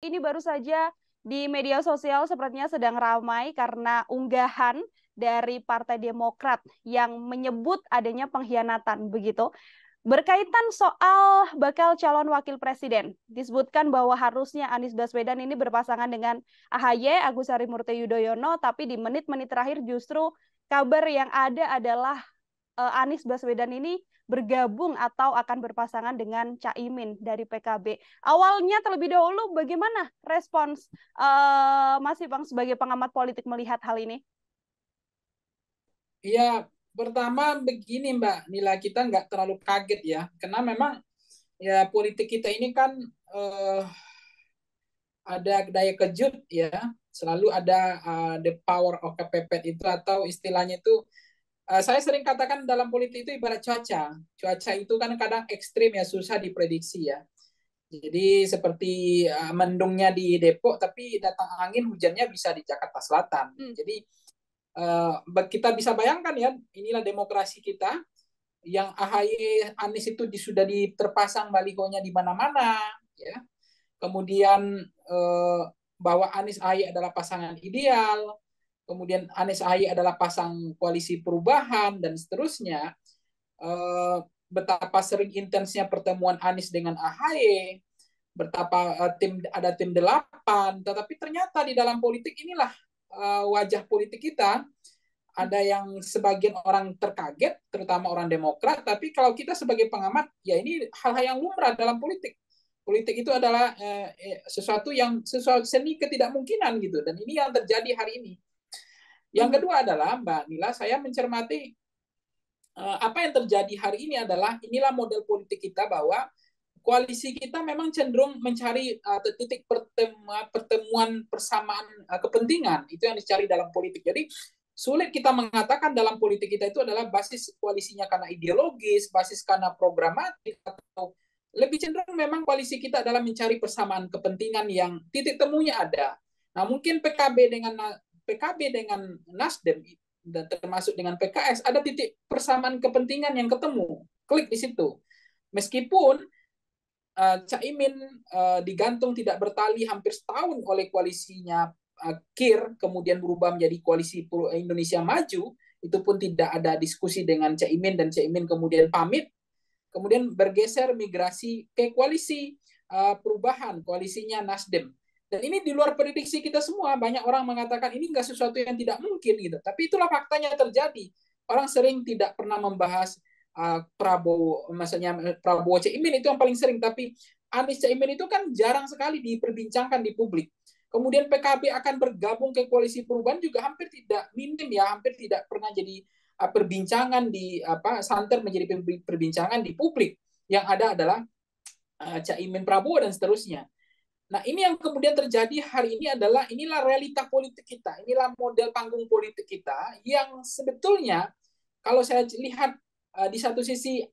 ini baru saja di media sosial sepertinya sedang ramai karena unggahan dari Partai Demokrat yang menyebut adanya pengkhianatan begitu. Berkaitan soal bakal calon wakil presiden, disebutkan bahwa harusnya Anies Baswedan ini berpasangan dengan AHY, Agus Harimurti Yudhoyono, tapi di menit-menit terakhir justru kabar yang ada adalah Anies Baswedan ini bergabung atau akan berpasangan dengan Caimin dari PKB. Awalnya terlebih dahulu bagaimana respons Mas Ipang sebagai pengamat politik melihat hal ini? Ya, pertama begini Mbak Nila, kita nggak terlalu kaget ya, karena memang ya politik kita ini kan eh, ada daya kejut ya, selalu ada the power of kepepet itu atau istilahnya itu saya sering katakan dalam politik itu ibarat cuaca. Cuaca itu kan kadang ekstrim ya, susah diprediksi ya. Jadi seperti mendungnya di Depok, tapi datang angin hujannya bisa di Jakarta Selatan. Jadi kita bisa bayangkan ya, inilah demokrasi kita yang AHY Anies itu sudah terpasang balihonya di mana-mana ya. Kemudian bahwa Anies AHY adalah pasangan ideal, kemudian Anies AHY adalah pasang koalisi perubahan dan seterusnya. Betapa sering intensnya pertemuan Anies dengan AHY, betapa ada tim 8, tetapi ternyata di dalam politik inilah wajah politik kita. Ada yang sebagian orang terkaget, terutama orang Demokrat, tapi kalau kita sebagai pengamat, ya ini hal-hal yang lumrah dalam politik. Politik itu adalah sesuatu seni ketidakmungkinan gitu, dan ini yang terjadi hari ini. Yang kedua adalah Mbak Nila, saya mencermati apa yang terjadi hari ini adalah inilah model politik kita, bahwa koalisi kita memang cenderung mencari titik pertemuan persamaan kepentingan, itu yang dicari dalam politik. Jadi sulit kita mengatakan dalam politik kita itu adalah basis koalisinya karena ideologis, basis karena programatik, atau lebih cenderung memang koalisi kita adalah mencari persamaan kepentingan yang titik temunya ada. Nah, mungkin PKB dengan Nasdem dan termasuk dengan PKS ada titik persamaan kepentingan yang ketemu, klik di situ. Meskipun Caimin digantung tidak bertali hampir setahun oleh koalisinya KIR, kemudian berubah menjadi koalisi Indonesia Maju, itu pun tidak ada diskusi dengan Caimin, dan Caimin kemudian pamit, kemudian bergeser migrasi ke koalisi perubahan, koalisinya Nasdem. Dan ini di luar prediksi kita semua. Banyak orang mengatakan ini nggak sesuatu yang tidak mungkin gitu. Tapi itulah faktanya terjadi. Orang sering tidak pernah membahas Prabowo, maksudnya Prabowo Caimin itu yang paling sering, tapi Anies Caimin itu kan jarang sekali diperbincangkan di publik. Kemudian PKB akan bergabung ke koalisi perubahan juga hampir tidak, minim ya, hampir tidak pernah jadi perbincangan di santer menjadi perbincangan di publik. Yang ada adalah Caimin Prabowo dan seterusnya. Nah, ini yang kemudian terjadi hari ini adalah inilah realita politik kita, inilah model panggung politik kita yang sebetulnya kalau saya lihat di satu sisi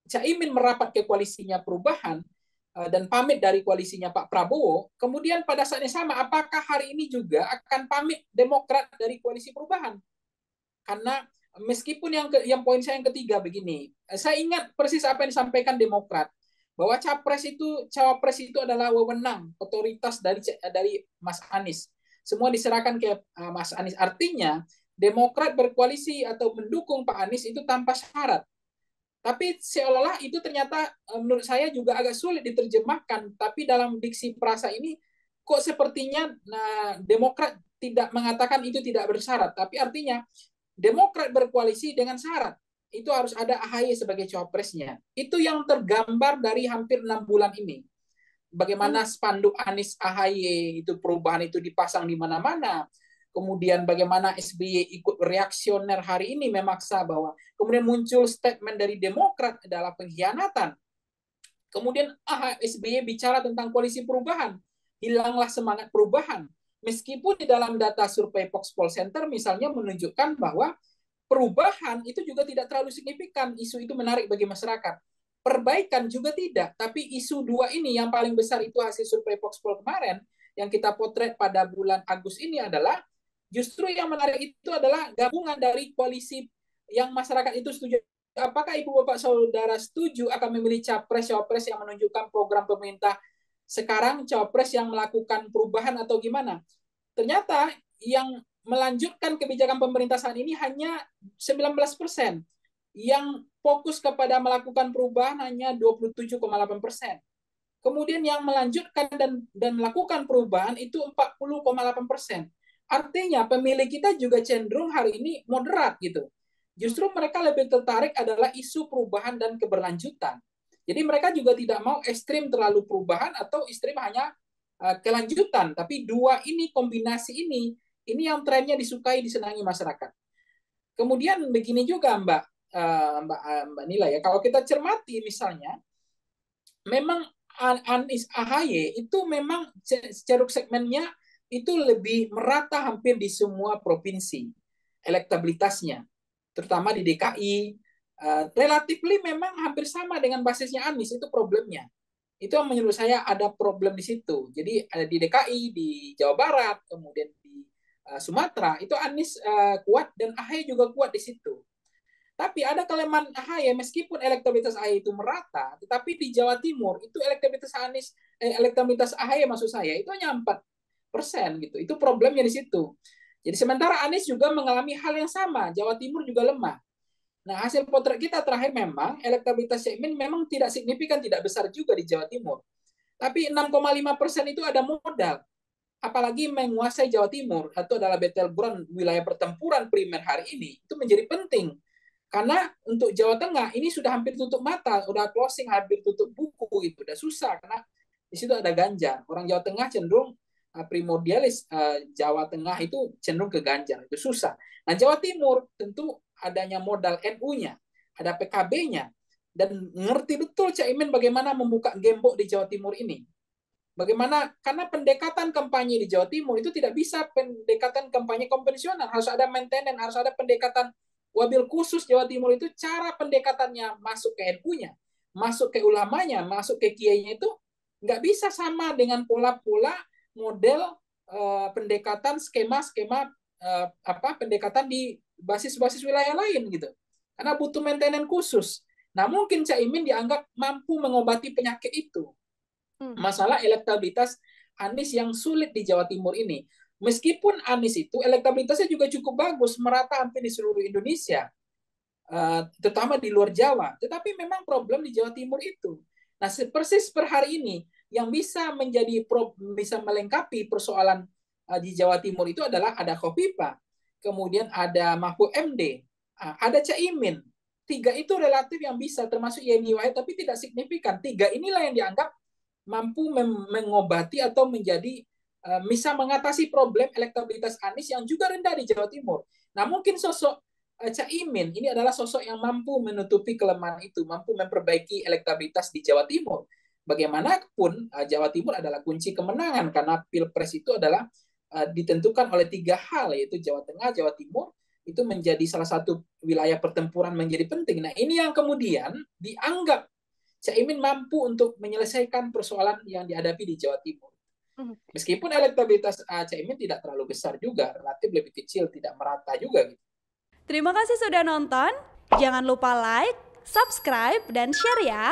Caimin merapat ke koalisinya perubahan dan pamit dari koalisinya Pak Prabowo, kemudian pada saat yang sama apakah hari ini juga akan pamit Demokrat dari koalisi perubahan? Karena meskipun yang poin saya yang ketiga begini, saya ingat persis apa yang disampaikan Demokrat, bahwa cawapres itu adalah wewenang otoritas dari Mas Anies. Semua diserahkan ke Mas Anies. Artinya Demokrat berkoalisi atau mendukung Pak Anies itu tanpa syarat. Tapi seolah-olah itu ternyata menurut saya juga agak sulit diterjemahkan. Tapi dalam diksi perasa ini kok sepertinya Demokrat tidak mengatakan itu tidak bersyarat. Tapi artinya Demokrat berkoalisi dengan syarat. Itu harus ada AHY sebagai cawapresnya. Itu yang tergambar dari hampir 6 bulan ini. Bagaimana spanduk Anies AHY itu perubahan itu dipasang di mana-mana. Kemudian bagaimana SBY ikut reaksioner hari ini memaksa bahwa kemudian muncul statement dari Demokrat adalah pengkhianatan. Kemudian SBY bicara tentang koalisi perubahan. Hilanglah semangat perubahan. Meskipun di dalam data survei Foxpol Center misalnya menunjukkan bahwa perubahan itu juga tidak terlalu signifikan. Isu itu menarik bagi masyarakat. Perbaikan juga tidak. Tapi isu dua ini yang paling besar itu hasil survei Foxpol kemarin yang kita potret pada bulan Agustus ini adalah justru yang menarik itu adalah gabungan dari koalisi yang masyarakat itu setuju. Apakah Ibu Bapak Saudara setuju akan memilih capres-cawapres yang menunjukkan program pemerintah sekarang cawapres yang melakukan perubahan atau gimana. Ternyata yang melanjutkan kebijakan pemerintah saat ini hanya 19%. Yang fokus kepada melakukan perubahan hanya 27,8%. Kemudian yang melanjutkan dan melakukan perubahan itu 40,8%. Artinya pemilih kita juga cenderung hari ini moderat gitu. Justru mereka lebih tertarik adalah isu perubahan dan keberlanjutan. Jadi mereka juga tidak mau ekstrim terlalu perubahan atau ekstrim hanya kelanjutan. Tapi dua ini, kombinasi ini yang trennya disukai, disenangi masyarakat. Kemudian begini juga Mbak Nila ya, kalau kita cermati misalnya, memang Anies AHY itu memang ceruk segmennya itu lebih merata hampir di semua provinsi elektabilitasnya, terutama di DKI. Relatively memang hampir sama dengan basisnya Anies, itu problemnya. Itu yang menurut saya ada problem di situ. Jadi ada di DKI, di Jawa Barat, kemudian di Sumatera, itu Anies kuat dan AHY juga kuat di situ. Tapi ada kelemahan AHY, meskipun elektabilitas AHY itu merata, tetapi di Jawa Timur itu elektabilitas AHY maksud saya itu hanya 4% gitu. Itu problemnya di situ. Jadi sementara Anies juga mengalami hal yang sama, Jawa Timur juga lemah. Nah, hasil potret kita terakhir memang elektabilitas Caimin memang tidak signifikan, tidak besar juga di Jawa Timur. Tapi 6,5% itu ada modal. Apalagi menguasai Jawa Timur, atau adalah battleground wilayah pertempuran primer hari ini, itu menjadi penting. Karena untuk Jawa Tengah ini sudah hampir tutup mata, sudah closing, hampir tutup buku gitu, udah susah karena di situ ada Ganjar. Orang Jawa Tengah cenderung primordialis, Jawa Tengah itu cenderung ke Ganjar, itu susah. Nah, Jawa Timur tentu adanya modal NU-nya, ada PKB-nya, dan ngerti betul Caimin bagaimana membuka gembok di Jawa Timur ini. Bagaimana, karena pendekatan kampanye di Jawa Timur itu tidak bisa pendekatan kampanye konvensional, harus ada maintenance, harus ada pendekatan wabil khusus. Jawa Timur itu cara pendekatannya masuk ke NU-nya, masuk ke ulamanya, masuk ke kiainya itu nggak bisa sama dengan pola-pola model pendekatan skema-skema pendekatan di basis-basis wilayah lain gitu. Karena butuh maintenance khusus. Nah, mungkin Caimin dianggap mampu mengobati penyakit itu. Masalah elektabilitas Anies yang sulit di Jawa Timur ini. Meskipun Anies itu elektabilitasnya juga cukup bagus, merata hampir di seluruh Indonesia, terutama di luar Jawa. Tetapi memang problem di Jawa Timur itu. Nah, persis per hari ini, yang bisa bisa melengkapi persoalan di Jawa Timur itu adalah ada Khofifah, kemudian ada Mahfud MD, ada Caimin. Tiga itu relatif yang bisa, termasuk Yeni Wahid, tapi tidak signifikan. Tiga inilah yang dianggap mampu mengobati atau menjadi bisa mengatasi problem elektabilitas Anies yang juga rendah di Jawa Timur. Nah, mungkin sosok Caimin ini adalah sosok yang mampu menutupi kelemahan itu, mampu memperbaiki elektabilitas di Jawa Timur. Bagaimanapun Jawa Timur adalah kunci kemenangan karena Pilpres itu adalah ditentukan oleh tiga hal, yaitu Jawa Tengah, Jawa Timur, itu menjadi salah satu wilayah pertempuran menjadi penting. Nah, ini yang kemudian dianggap Caimin mampu untuk menyelesaikan persoalan yang dihadapi di Jawa Timur. Meskipun elektabilitas Caimin tidak terlalu besar juga, relatif lebih kecil, tidak merata juga gitu. Terima kasih sudah nonton. Jangan lupa like, subscribe, dan share ya.